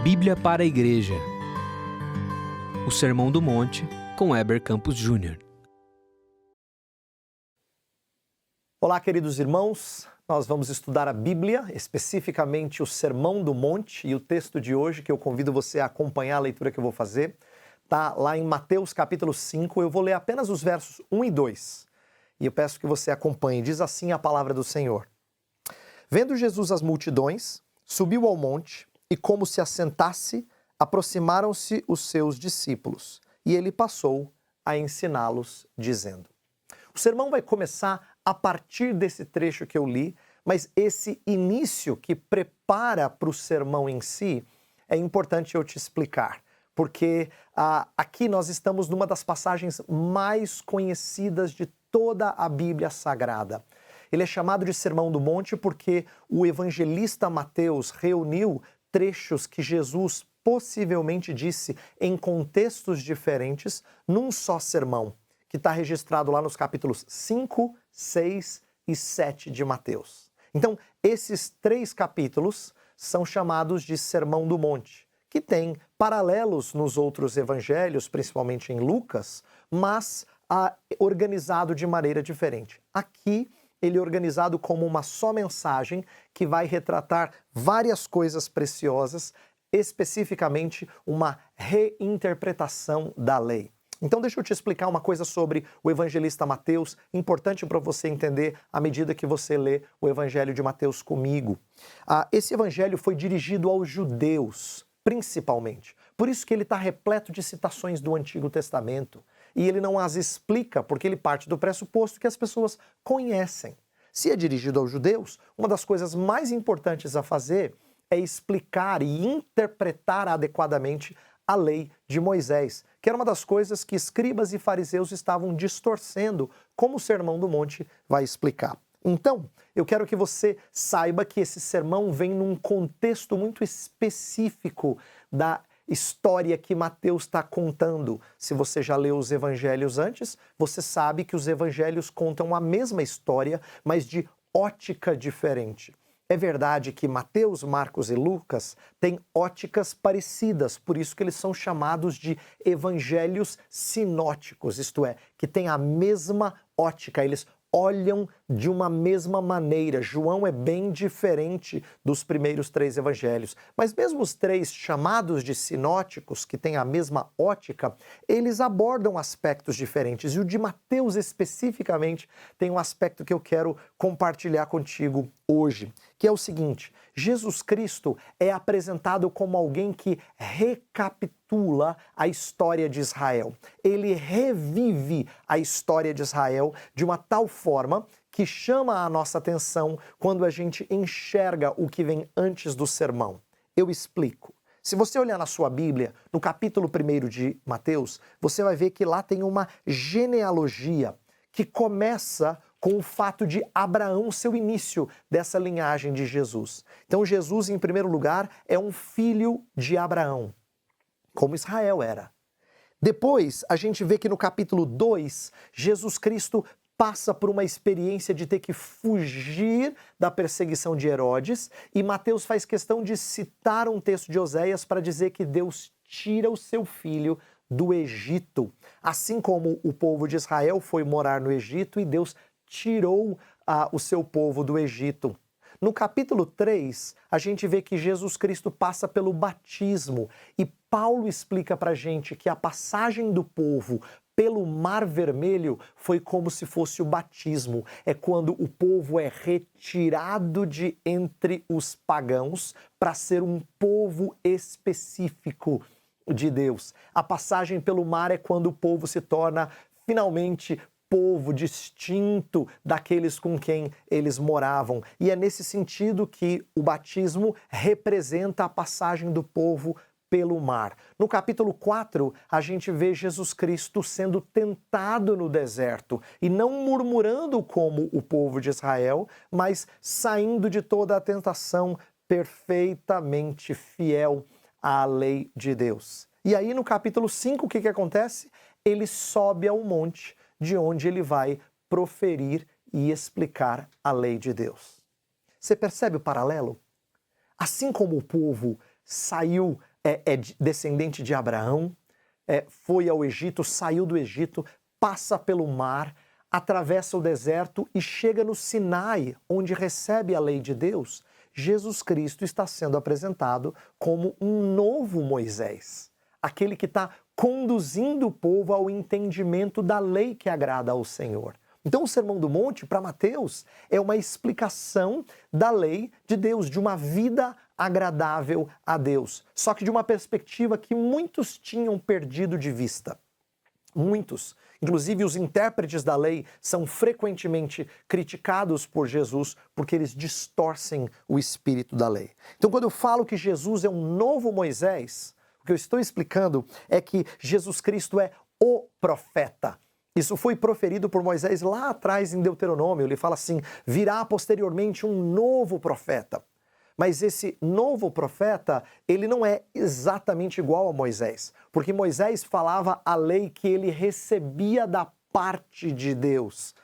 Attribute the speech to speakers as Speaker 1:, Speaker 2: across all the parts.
Speaker 1: Bíblia para a Igreja. O Sermão do Monte, com Heber Campos Jr.
Speaker 2: Olá, queridos irmãos. Nós vamos estudar a Bíblia, especificamente o Sermão do Monte, e o texto de hoje, que eu convido você a acompanhar a leitura que eu vou fazer, está lá em Mateus capítulo 5. Eu vou ler apenas os versos 1 e 2. E eu peço que você acompanhe. Diz assim a palavra do Senhor. Vendo Jesus as multidões, subiu ao monte, e como se assentasse, aproximaram-se os seus discípulos, e ele passou a ensiná-los, dizendo. O sermão vai começar a partir desse trecho que eu li, mas esse início que prepara para o sermão em si, é importante eu te explicar, porque aqui nós estamos numa das passagens mais conhecidas de toda a Bíblia Sagrada. Ele é chamado de Sermão do Monte porque o evangelista Mateus reuniu trechos que Jesus possivelmente disse em contextos diferentes num só sermão, que está registrado lá nos capítulos 5, 6 e 7 de Mateus. Então, esses 3 capítulos são chamados de Sermão do Monte, que tem paralelos nos outros evangelhos, principalmente em Lucas, mas organizado de maneira diferente. Aqui, ele é organizado como uma só mensagem que vai retratar várias coisas preciosas, especificamente uma reinterpretação da lei. Então deixa eu te explicar uma coisa sobre o evangelista Mateus, importante para você entender à medida que você lê o evangelho de Mateus comigo. Esse evangelho foi dirigido aos judeus, principalmente. Por isso que ele está repleto de citações do Antigo Testamento. E ele não as explica porque ele parte do pressuposto que as pessoas conhecem. Se é dirigido aos judeus, uma das coisas mais importantes a fazer é explicar e interpretar adequadamente a lei de Moisés, que era uma das coisas que escribas e fariseus estavam distorcendo, como o Sermão do Monte vai explicar. Então, eu quero que você saiba que esse sermão vem num contexto muito específico da história que Mateus está contando. Se você já leu os evangelhos antes, você sabe que os evangelhos contam a mesma história, mas de ótica diferente. É verdade que Mateus, Marcos e Lucas têm óticas parecidas, por isso que eles são chamados de evangelhos sinóticos, isto é, que têm a mesma ótica, eles olham de uma mesma maneira. João é bem diferente dos primeiros 3 evangelhos. Mas mesmo os 3 chamados de sinóticos, que têm a mesma ótica, eles abordam aspectos diferentes. E o de Mateus especificamente tem um aspecto que eu quero compartilhar contigo hoje, que é o seguinte: Jesus Cristo é apresentado como alguém que recapitula a história de Israel. Ele revive a história de Israel de uma tal forma que chama a nossa atenção quando a gente enxerga o que vem antes do sermão. Eu explico. Se você olhar na sua Bíblia, no capítulo 1 de Mateus, você vai ver que lá tem uma genealogia que começa com o fato de Abraão ser o início dessa linhagem de Jesus. Então Jesus, em primeiro lugar, é um filho de Abraão, como Israel era. Depois, a gente vê que no capítulo 2, Jesus Cristo passa por uma experiência de ter que fugir da perseguição de Herodes, e Mateus faz questão de citar um texto de Oséias para dizer que Deus tira o seu filho do Egito. Assim como o povo de Israel foi morar no Egito e Deus tirou o seu povo do Egito. No capítulo 3, a gente vê que Jesus Cristo passa pelo batismo e Paulo explica para a gente que a passagem do povo pelo Mar Vermelho foi como se fosse o batismo. É quando o povo é retirado de entre os pagãos para ser um povo específico de Deus. A passagem pelo mar é quando o povo se torna finalmente povo distinto daqueles com quem eles moravam. E é nesse sentido que o batismo representa a passagem do povo pelo mar. No capítulo 4, a gente vê Jesus Cristo sendo tentado no deserto e não murmurando como o povo de Israel, mas saindo de toda a tentação perfeitamente fiel à lei de Deus. E aí no capítulo 5, o que acontece? Ele sobe ao monte, de onde ele vai proferir e explicar a lei de Deus. Você percebe o paralelo? Assim como o povo saiu descendente de Abraão, foi ao Egito, saiu do Egito, passa pelo mar, atravessa o deserto e chega no Sinai, onde recebe a lei de Deus. Jesus Cristo está sendo apresentado como um novo Moisés, aquele que está conduzindo o povo ao entendimento da lei que agrada ao Senhor. Então o Sermão do Monte, para Mateus, é uma explicação da lei de Deus, de uma vida agradável a Deus, só que de uma perspectiva que muitos tinham perdido de vista. Muitos, inclusive os intérpretes da lei, são frequentemente criticados por Jesus porque eles distorcem o espírito da lei. Então, quando eu falo que Jesus é um novo Moisés, o que eu estou explicando é que Jesus Cristo é o profeta. Isso foi proferido por Moisés lá atrás em Deuteronômio. Ele fala assim: virá posteriormente um novo profeta. Mas esse novo profeta, ele não é exatamente igual a Moisés, porque Moisés falava a lei que ele recebia da parte de Deus.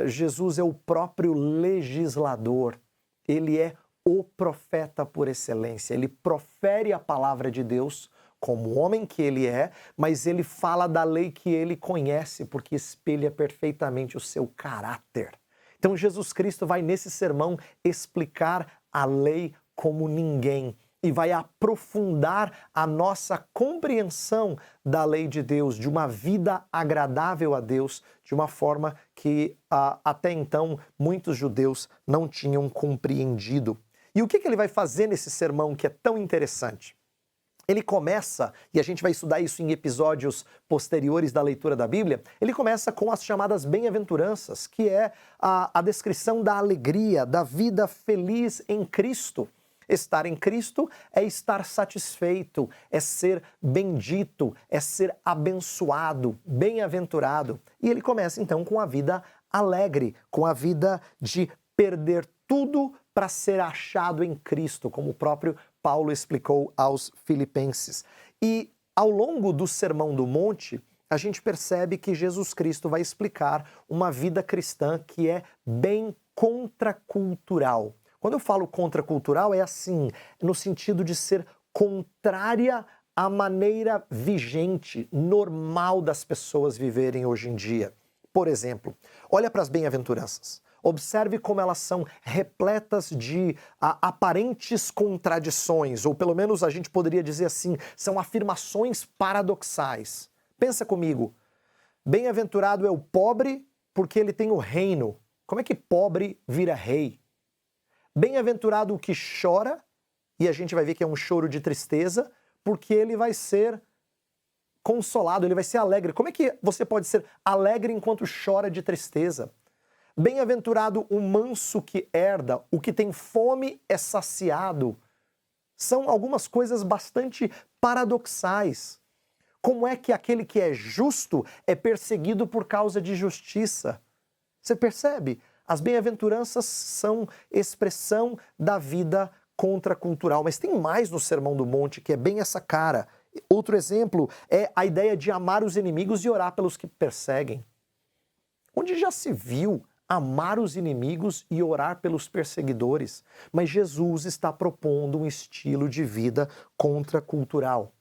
Speaker 2: Jesus é o próprio legislador, ele é o profeta por excelência, ele profere a palavra de Deus como homem que ele é, mas ele fala da lei que ele conhece, porque espelha perfeitamente o seu caráter. Então Jesus Cristo vai nesse sermão explicar a lei como ninguém e vai aprofundar a nossa compreensão da lei de Deus, de uma vida agradável a Deus, de uma forma que até então muitos judeus não tinham compreendido. E o que ele vai fazer nesse sermão que é tão interessante? Ele começa, e a gente vai estudar isso em episódios posteriores da leitura da Bíblia, ele começa com as chamadas bem-aventuranças, que é a descrição da alegria, da vida feliz em Cristo. Estar em Cristo é estar satisfeito, é ser bendito, é ser abençoado, bem-aventurado. E ele começa então com a vida alegre, com a vida de perder tudo para ser achado em Cristo, como o próprio Paulo explicou aos Filipenses. E ao longo do Sermão do Monte, a gente percebe que Jesus Cristo vai explicar uma vida cristã que é bem contracultural. Quando eu falo contracultural, é assim, no sentido de ser contrária à maneira vigente, normal das pessoas viverem hoje em dia. Por exemplo, olha para as bem-aventuranças. Observe como elas são repletas de aparentes contradições, ou pelo menos a gente poderia dizer assim, são afirmações paradoxais. Pensa comigo, bem-aventurado é o pobre porque ele tem o reino. Como é que pobre vira rei? Bem-aventurado o que chora, e a gente vai ver que é um choro de tristeza, porque ele vai ser consolado, ele vai ser alegre. Como é que você pode ser alegre enquanto chora de tristeza? Bem-aventurado o manso que herda, o que tem fome é saciado. São algumas coisas bastante paradoxais. Como é que aquele que é justo é perseguido por causa de justiça? Você percebe? As bem-aventuranças são expressão da vida contracultural, mas tem mais no Sermão do Monte que é bem essa cara. Outro exemplo é a ideia de amar os inimigos e orar pelos que perseguem. Onde já se viu amar os inimigos e orar pelos perseguidores? Mas Jesus está propondo um estilo de vida contracultural.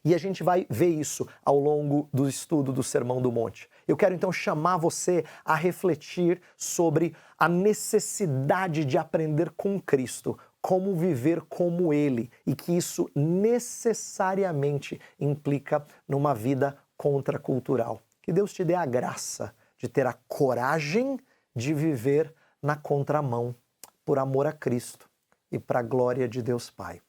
Speaker 2: E a gente vai ver isso ao longo do estudo do Sermão do Monte. Eu quero então chamar você a refletir sobre a necessidade de aprender com Cristo, como viver como Ele, e que isso necessariamente implica numa vida contracultural. Que Deus te dê a graça de ter a coragem de viver na contramão, por amor a Cristo e para a glória de Deus Pai.